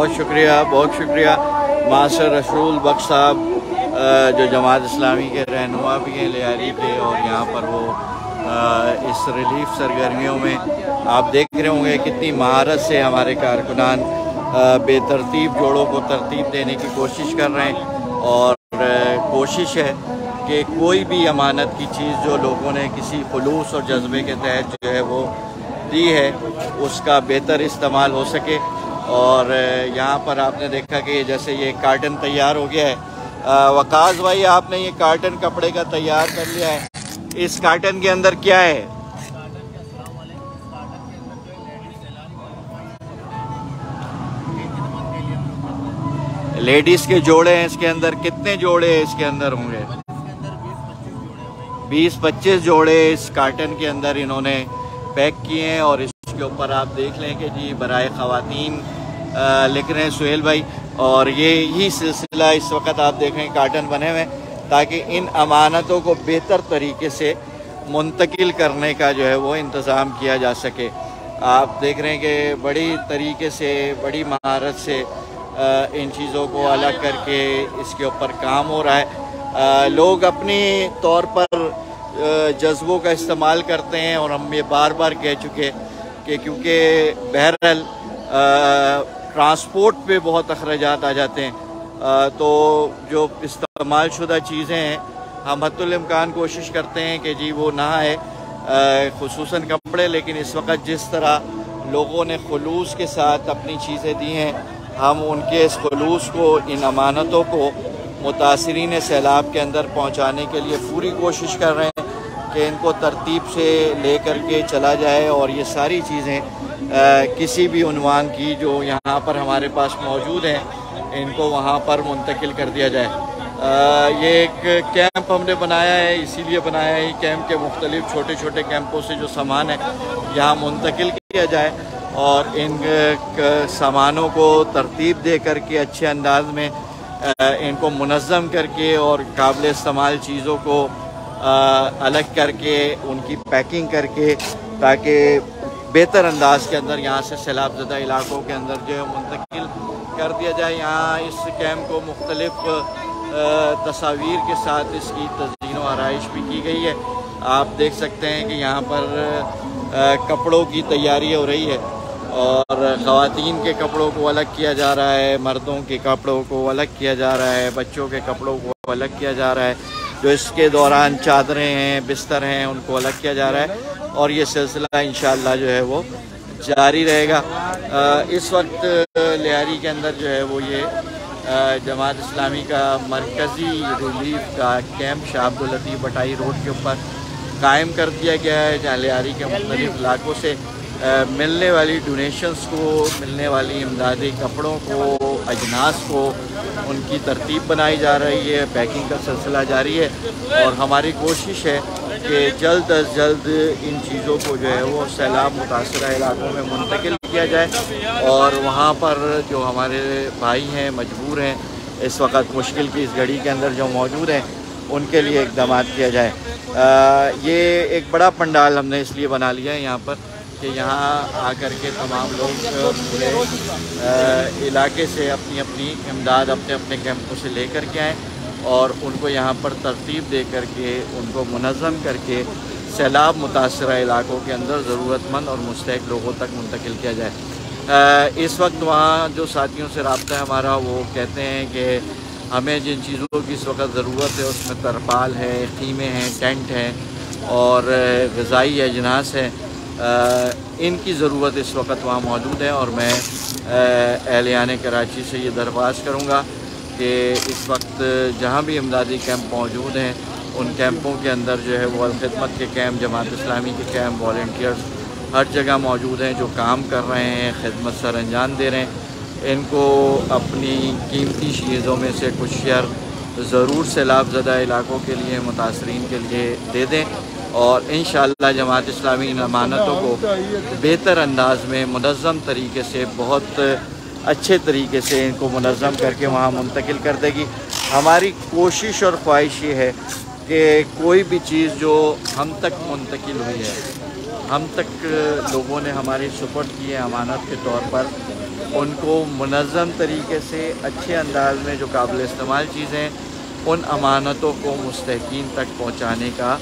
بہت شکریہ معاصر رسول بخش صاحب جو جماعت اسلامی کے رہنما بھی ہیں لیاری کے، اور یہاں پر وہ اس ریلیف سرگرمیوں میں آپ دیکھ رہے ہوں گے کتنی مہارت سے ہمارے کارکنان بے ترتیب جوڑوں کو ترتیب دینے کی کوشش کر رہے ہیں، اور کوشش ہے کہ کوئی بھی امانت کی چیز جو لوگوں نے کسی خلوص اور جذبے کے تحت جو ہے وہ دی ہے اس کا بہتر استعمال ہو سکے۔ اور یہاں پر آپ نے دیکھا کہ جیسے یہ کارٹن تیار ہو گیا ہے، وقاص بھائی آپ نے یہ کارٹن کپڑے کا تیار کر لیا ہے، اس کارٹن کے اندر کیا ہے؟ لیڈیز کے جوڑے ہیں اس کے اندر، کتنے جوڑے اس کے اندر ہوں گے؟ 20-25 جوڑے اس کارٹن کے اندر انہوں نے پیک کیے ہیں، اور اس کے اوپر آپ دیکھ لیں کہ جی برائے خواتین لکھ رہے ہیں سہیل بھائی، اور یہی سلسلہ اس وقت آپ دیکھ رہے ہیں کارٹن بنے ہوئے تاکہ ان امانتوں کو بہتر طریقے سے منتقل کرنے کا جو ہے وہ انتظام کیا جا سکے۔ آپ دیکھ رہے ہیں کہ بڑی طریقے سے بڑی مہارت سے ان چیزوں کو الگ کر کے اس کے اوپر کام ہو رہا ہے۔ لوگ اپنی طور پر جذبوں کا استعمال کرتے ہیں، اور ہم یہ بار بار کہہ چکے کہ کیونکہ بہرحال ٹرانسپورٹ پہ بہت اخراجات آ جاتے ہیں، تو جو استعمال شدہ چیزیں ہیں ہم حد الامکان کوشش کرتے ہیں کہ جی وہ نہ آئے، خصوصاً کپڑے، لیکن اس وقت جس طرح لوگوں نے خلوص کے ساتھ اپنی چیزیں دی ہیں، ہم ان کے اس خلوص کو، ان امانتوں کو متاثرین سیلاب کے اندر پہنچانے کے لیے پوری کوشش کر رہے ہیں کہ ان کو ترتیب سے لے کر کے چلا جائے، اور یہ ساری چیزیں کسی بھی عنوان کی جو یہاں پر ہمارے پاس موجود ہیں ان کو وہاں پر منتقل کر دیا جائے۔ یہ ایک کیمپ ہم نے بنایا ہے، اسی لیے بنایا ہے کیمپ کے مختلف چھوٹے چھوٹے کیمپوں سے جو سامان ہے یہاں منتقل کیا جائے، اور ان سامانوں کو ترتیب دے کر کے اچھے انداز میں ان کو منظم کر کے اور قابل استعمال چیزوں کو الگ کر کے ان کی پیکنگ کر کے، تاکہ بہتر انداز کے اندر یہاں سے سیلاب زدہ علاقوں کے اندر جو ہے منتقل کر دیا جائے۔ یہاں اس کیمپ کو مختلف تصاویر کے ساتھ اس کی تزئین و آرائش بھی کی گئی ہے۔ آپ دیکھ سکتے ہیں کہ یہاں پر کپڑوں کی تیاری ہو رہی ہے، اور خواتین کے کپڑوں کو الگ کیا جا رہا ہے، مردوں کے کپڑوں کو الگ کیا جا رہا ہے، بچوں کے کپڑوں کو الگ کیا جا رہا ہے، جو اس کے دوران چادریں ہیں، بستر ہیں، ان کو الگ کیا جا رہا ہے، اور یہ سلسلہ انشاءاللہ جو ہے وہ جاری رہے گا۔ اس وقت لیاری کے اندر جو ہے وہ یہ جماعت اسلامی کا مرکزی ریلیف کا کیمپ شاہ عبداللطیف بٹائی روڈ کے اوپر قائم کر دیا گیا ہے، جہاں لیاری کے مختلف علاقوں سے ملنے والی ڈونیشنز کو، ملنے والی امدادی کپڑوں کو، اجناس کو، ان کی ترتیب بنائی جا رہی ہے، پیکنگ کا سلسلہ جاری ہے، اور ہماری کوشش ہے کہ جلد از جلد ان چیزوں کو جو ہے وہ سیلاب متاثرہ علاقوں میں منتقل کیا جائے، اور وہاں پر جو ہمارے بھائی ہیں مجبور ہیں اس وقت مشکل کی اس گھڑی کے اندر جو موجود ہیں ان کے لیے اقدامات کیا جائے۔ یہ ایک بڑا پنڈال ہم نے اس لیے بنا لیا ہے یہاں پر کہ یہاں آ کر کے تمام لوگ پورے علاقے سے اپنی اپنی امداد اپنے اپنے کیمپوں سے لے کر کے آئیں، اور ان کو یہاں پر ترتیب دے کر کے ان کو منظم کر کے سیلاب متاثرہ علاقوں کے اندر ضرورت مند اور مستحق لوگوں تک منتقل کیا جائے۔ اس وقت وہاں جو ساتھیوں سے رابطہ ہے ہمارا، وہ کہتے ہیں کہ ہمیں جن چیزوں کی اس وقت ضرورت ہے اس میں ترپال ہے، خیمے ہیں، ٹینٹ ہیں، اور غذائی اجناس ہیں، ان کی ضرورت اس وقت وہاں موجود ہے، اور میں اہلیان کراچی سے یہ درخواست کروں گا کہ اس وقت جہاں بھی امدادی کیمپ موجود ہیں ان کیمپوں کے اندر جو ہے وہ الخدمت کے کیمپ، جماعت اسلامی کے کیمپ، والنٹیئرز ہر جگہ موجود ہیں جو کام کر رہے ہیں، خدمت سر انجام دے رہے ہیں، ان کو اپنی قیمتی چیزوں میں سے کچھ شیئر ضرور سیلاب زدہ علاقوں کے لیے، متاثرین کے لیے دے دیں، اور انشاءاللہ جماعت اسلامی ان امانتوں کو بہتر انداز میں منظم طریقے سے، بہت اچھے طریقے سے ان کو منظم کر کے وہاں منتقل کر دے گی۔ ہماری کوشش اور خواہش یہ ہے کہ کوئی بھی چیز جو ہم تک منتقل ہوئی ہے، ہم تک لوگوں نے ہماری سپرد کی ہے امانت کے طور پر، ان کو منظم طریقے سے اچھے انداز میں جو قابل استعمال چیزیں ان امانتوں کو مستحقین تک پہنچانے کا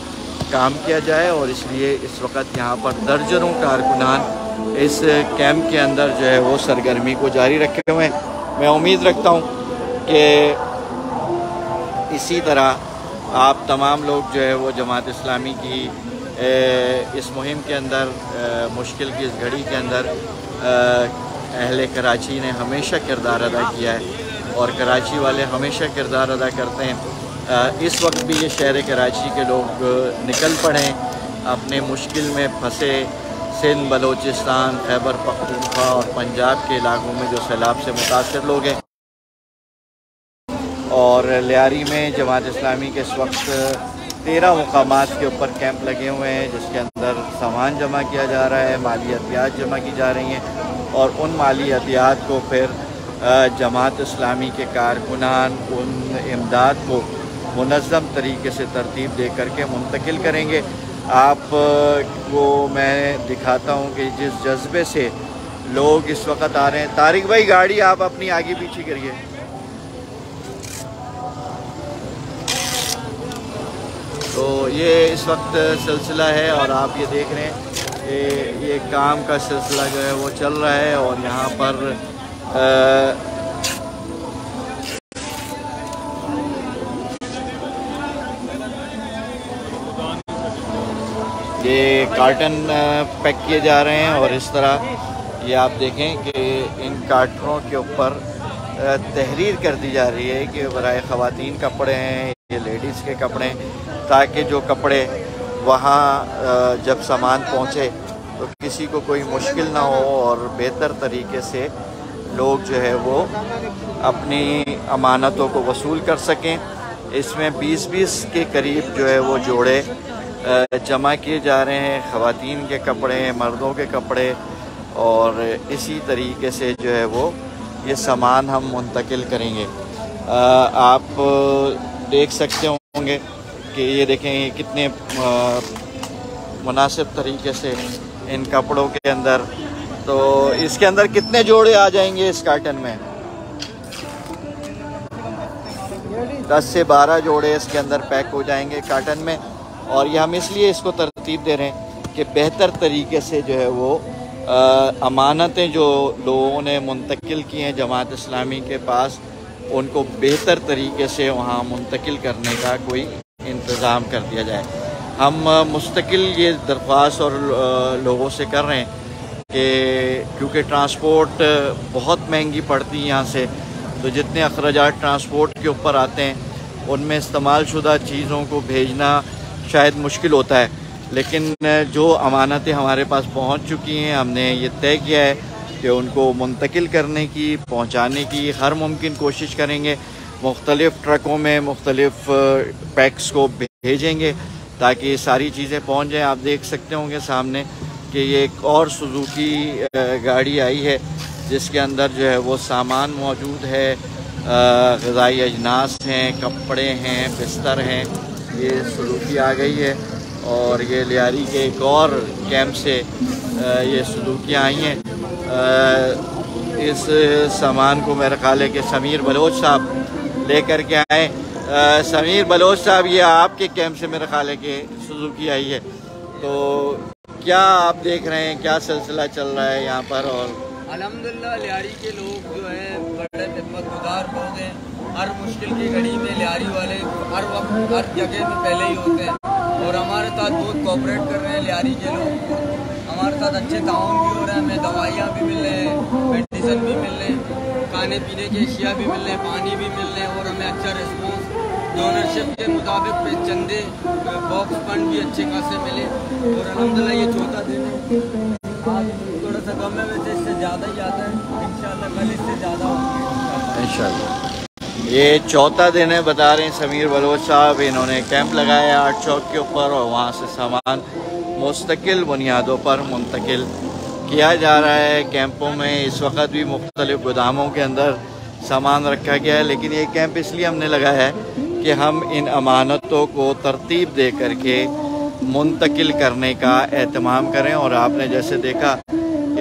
کام کیا جائے، اور اس لیے اس وقت یہاں پر درجنوں کارکنان اس کیمپ کے اندر جو ہے وہ سرگرمی کو جاری رکھے ہوئے ہیں۔ میں امید رکھتا ہوں کہ اسی طرح آپ تمام لوگ جو ہے وہ جماعت اسلامی کی اس مہم کے اندر، مشکل کی اس گھڑی کے اندر اہل کراچی نے ہمیشہ کردار ادا کیا ہے اور کراچی والے ہمیشہ کردار ادا کرتے ہیں۔ اس وقت بھی یہ شہر کراچی کے لوگ نکل پڑیں اپنے مشکل میں پھنسے سندھ، بلوچستان، خیبر پختونخوا اور پنجاب کے علاقوں میں جو سیلاب سے متاثر لوگ ہیں، اور لیاری میں جماعت اسلامی کے اس وقت 13 مقامات کے اوپر کیمپ لگے ہوئے ہیں، جس کے اندر سامان جمع کیا جا رہا ہے، مالی عطیات جمع کی جا رہی ہیں، اور ان مالی عطیات کو پھر جماعت اسلامی کے کارکنان ان امداد کو منظم طریقے سے ترتیب دے کر کے منتقل کریں گے۔ آپ کو میں دکھاتا ہوں کہ جس جذبے سے لوگ اس وقت آ رہے ہیں۔ طارق بھائی گاڑی آپ اپنی آگے پیچھے کریے۔ تو یہ اس وقت سلسلہ ہے اور آپ یہ دیکھ رہے ہیں کہ یہ کام کا سلسلہ جو ہے وہ چل رہا ہے، اور یہاں پر یہ کارٹن پیک کیے جا رہے ہیں، اور اس طرح یہ آپ دیکھیں کہ ان کارٹنوں کے اوپر تحریر کر دی جا رہی ہے کہ برائے خواتین کپڑے ہیں، یہ لیڈیز کے کپڑے ہیں، تاکہ جو کپڑے وہاں جب سامان پہنچے تو کسی کو کوئی مشکل نہ ہو اور بہتر طریقے سے لوگ جو ہے وہ اپنی امانتوں کو وصول کر سکیں۔ اس میں 20 کے قریب جو ہے وہ جوڑے جمع کیے جا رہے ہیں، خواتین کے کپڑے، مردوں کے کپڑے، اور اسی طریقے سے جو ہے وہ یہ سامان ہم منتقل کریں گے۔ آپ دیکھ سکتے ہوں گے کہ یہ دیکھیں یہ کتنے مناسب طریقے سے ان کپڑوں کے اندر، تو اس کے اندر کتنے جوڑے آ جائیں گے اس کارٹن میں؟ 10 سے 12 جوڑے اس کے اندر پیک ہو جائیں گے کارٹن میں، اور یہ ہم اس لیے اس کو ترتیب دے رہے ہیں کہ بہتر طریقے سے جو ہے وہ امانتیں جو لوگوں نے منتقل کی ہیں جماعت اسلامی کے پاس، ان کو بہتر طریقے سے وہاں منتقل کرنے کا کوئی انتظام کر دیا جائے۔ ہم مستقل یہ درخواست اور لوگوں سے کر رہے ہیں کہ کیونکہ ٹرانسپورٹ بہت مہنگی پڑتی ہے یہاں سے، تو جتنے اخراجات ٹرانسپورٹ کے اوپر آتے ہیں ان میں استعمال شدہ چیزوں کو بھیجنا شاید مشکل ہوتا ہے، لیکن جو امانتیں ہمارے پاس پہنچ چکی ہیں ہم نے یہ طے کیا ہے کہ ان کو منتقل کرنے کی، پہنچانے کی ہر ممکن کوشش کریں گے۔ مختلف ٹرکوں میں مختلف پیکس کو بھیجیں گے تاکہ ساری چیزیں پہنچ جائیں۔ آپ دیکھ سکتے ہوں گے سامنے کہ یہ ایک اور سوزوکی گاڑی آئی ہے جس کے اندر جو ہے وہ سامان موجود ہے، غذائی اجناس ہیں، کپڑے ہیں، بستر ہیں۔ یہ سوزوکی آ گئی ہے، اور یہ لیاری کے ایک اور کیمپ سے یہ سوزوکیاں آئی ہیں۔ اس سامان کو میرا خیال ہے کہ سمیر بلوچ صاحب لے کر کے آئے۔ سمیر بلوچ صاحب یہ آپ کے کیمپ سے میرا خیال ہے کہ سوزوکی آئی ہے، تو کیا آپ دیکھ رہے ہیں کیا سلسلہ چل رہا ہے یہاں پر؟ اور الحمدللہ لیاری کے لوگ جو ہیں بڑے خدمت گزار لوگ ہیں، ہر مشکل کی گھڑی میں لیاری والے ہر وقت ہر جگہ میں پہلے ہی ہوتے ہیں، اور ہمارے ساتھ بہت کوآپریٹ کر رہے ہیں لیاری کے لوگ، ہمارے ساتھ اچھے تعاون بھی ہو رہے ہیں، ہمیں دوائیاں بھی مل رہے ہیں، میڈیسن بھی مل رہے ہیں، کھانے پینے کی اشیاء بھی مل رہے ہیں، پانی بھی مل رہے ہیں، اور ہمیں اچھا ریسپانس ڈونرشپ کے مطابق پہ چندے باکس فنڈ بھی اچھے خاصے ملے، اور الحمدللہ یہ چوتھا دن ہے۔ آج تھوڑا سا کم ہے، ویسے اس سے زیادہ ہی آتا ہے، انشاءاللہ کل اس سے زیادہ ہوگا انشاءاللہ۔ یہ چوتھا دن ہے بتا رہے ہیں سمیر بلوچ صاحب، انہوں نے کیمپ لگایا ہے آرٹ چوک کے اوپر، اور وہاں سے سامان مستقل بنیادوں پر منتقل کیا جا رہا ہے۔ کیمپوں میں اس وقت بھی مختلف گوداموں کے اندر سامان رکھا گیا ہے، لیکن یہ کیمپ اس لیے ہم نے لگایا ہے کہ ہم ان امانتوں کو ترتیب دے کر کے منتقل کرنے کا اہتمام کریں، اور آپ نے جیسے دیکھا کہ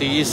30